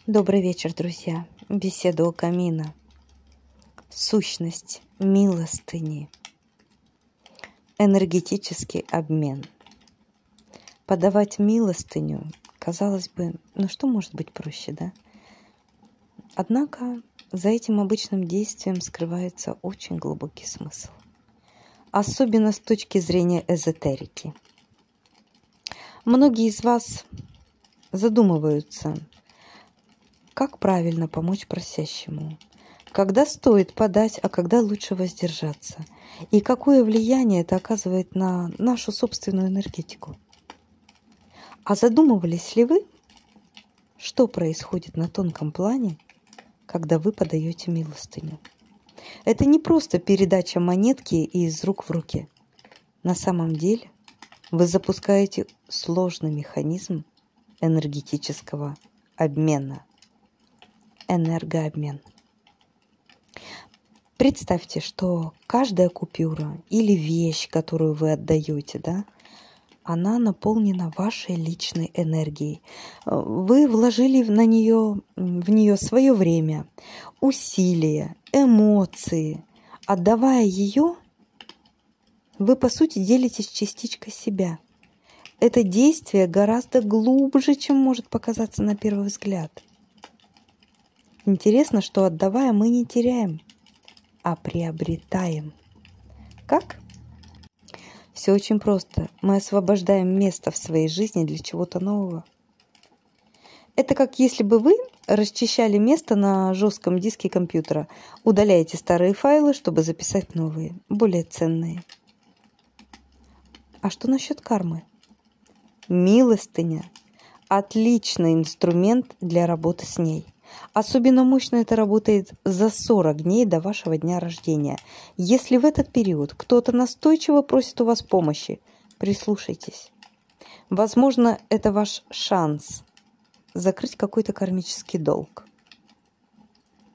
Добрый вечер, друзья. Беседа у камина. Сущность милостыни. Энергетический обмен. Подавать милостыню, казалось бы, что может быть проще, да? Однако за этим обычным действием скрывается очень глубокий смысл. Особенно с точки зрения эзотерики. Многие из вас задумываются, как правильно помочь просящему, когда стоит подать, а когда лучше воздержаться, и какое влияние это оказывает на нашу собственную энергетику. А задумывались ли вы, что происходит на тонком плане, когда вы подаете милостыню? Это не просто передача монетки из рук в руки. На самом деле вы запускаете сложный механизм энергетического обмена. Энергообмен. Представьте, что каждая купюра или вещь, которую вы отдаете, она наполнена вашей личной энергией. Вы вложили в нее свое время, усилия, эмоции. Отдавая ее, вы, по сути, делитесь частичкой себя. Это действие гораздо глубже, чем может показаться на первый взгляд. Интересно, что отдавая, мы не теряем, а приобретаем. Как? Все очень просто. Мы освобождаем место в своей жизни для чего-то нового. Это как если бы вы расчищали место на жестком диске компьютера, удаляете старые файлы, чтобы записать новые, более ценные. А что насчет кармы? Милостыня – отличный инструмент для работы с ней. Особенно мощно это работает за 40 дней до вашего дня рождения. Если в этот период кто-то настойчиво просит у вас помощи, прислушайтесь. Возможно, это ваш шанс закрыть какой-то кармический долг.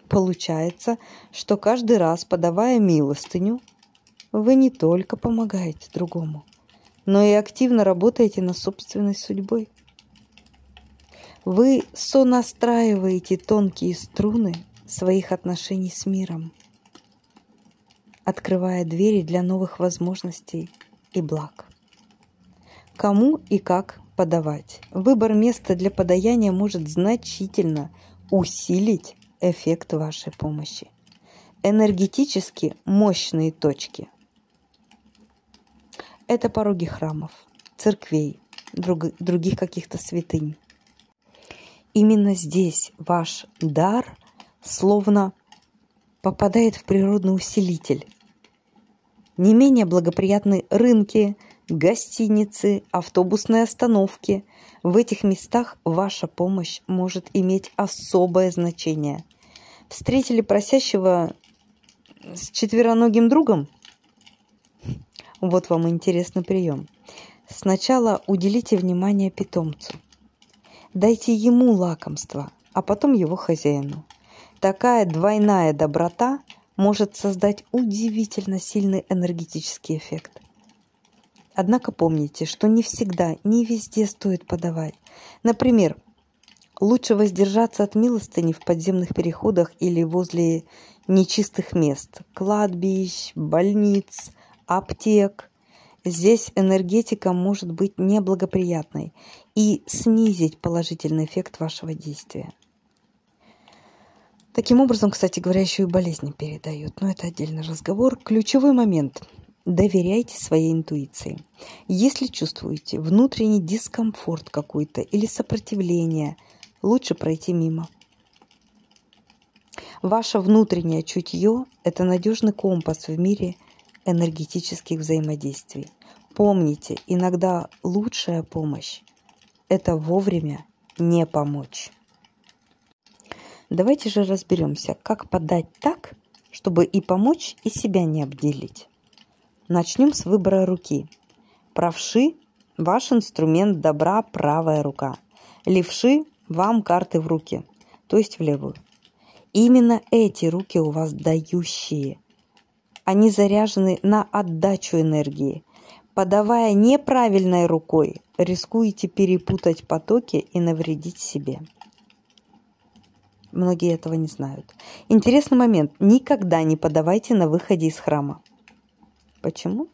Получается, что каждый раз, подавая милостыню, вы не только помогаете другому, но и активно работаете над собственной судьбой. Вы сонастраиваете тонкие струны своих отношений с миром, открывая двери для новых возможностей и благ. Кому и как подавать? Выбор места для подаяния может значительно усилить эффект вашей помощи. Энергетически мощные точки – это пороги храмов, церквей, других каких-то святынь. Именно здесь ваш дар словно попадает в природный усилитель. Не менее благоприятны рынки, гостиницы, автобусные остановки. В этих местах ваша помощь может иметь особое значение. Встретили просящего с четвероногим другом? Вот вам интересный прием. Сначала уделите внимание питомцу. Дайте ему лакомство, а потом его хозяину. Такая двойная доброта может создать удивительно сильный энергетический эффект. Однако помните, что не всегда, не везде стоит подавать. Например, лучше воздержаться от милостыни в подземных переходах или возле нечистых мест, кладбищ, больниц, аптек. Здесь энергетика может быть неблагоприятной и снизить положительный эффект вашего действия. Таким образом, кстати говоря, еще и болезни передают, но это отдельный разговор. Ключевой момент – доверяйте своей интуиции. Если чувствуете внутренний дискомфорт какой-то или сопротивление, лучше пройти мимо. Ваше внутреннее чутье – это надежный компас в мире энергетических взаимодействий. Помните, иногда лучшая помощь – это вовремя не помочь. Давайте же разберемся, как подать так, чтобы и помочь, и себя не обделить. Начнем с выбора руки. Правши – ваш инструмент добра правая рука. Левши – вам карты в руки, то есть в левую. Именно эти руки у вас дающие. Они заряжены на отдачу энергии. Подавая неправильной рукой, рискуете перепутать потоки и навредить себе. Многие этого не знают. Интересный момент. Никогда не подавайте на выходе из храма. Почему?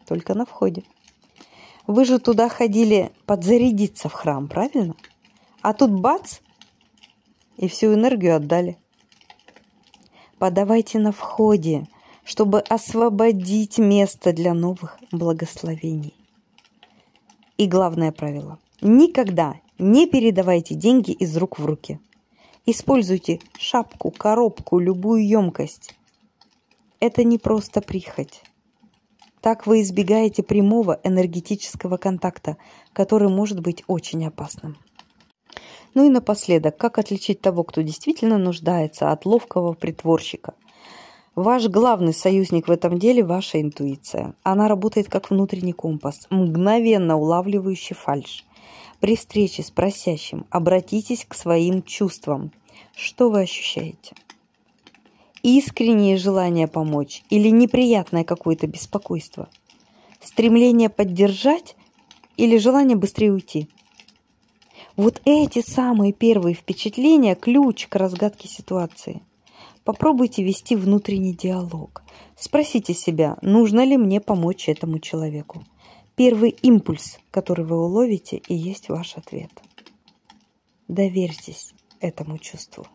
Только на входе. Вы же туда ходили подзарядиться в храм, правильно? А тут бац, и всю энергию отдали. Подавайте на входе, чтобы освободить место для новых благословений. И главное правило. Никогда не передавайте деньги из рук в руки. Используйте шапку, коробку, любую емкость. Это не просто прихоть. Так вы избегаете прямого энергетического контакта, который может быть очень опасным. Ну и напоследок, как отличить того, кто действительно нуждается, от ловкого притворщика? Ваш главный союзник в этом деле – ваша интуиция. Она работает как внутренний компас, мгновенно улавливающий фальшь. При встрече с просящим обратитесь к своим чувствам. Что вы ощущаете? Искреннее желание помочь или неприятное какое-то беспокойство? Стремление поддержать или желание быстрее уйти? Вот эти самые первые впечатления – ключ к разгадке ситуации. Попробуйте вести внутренний диалог. Спросите себя, нужно ли мне помочь этому человеку. Первый импульс, который вы уловите, и есть ваш ответ. Доверьтесь этому чувству.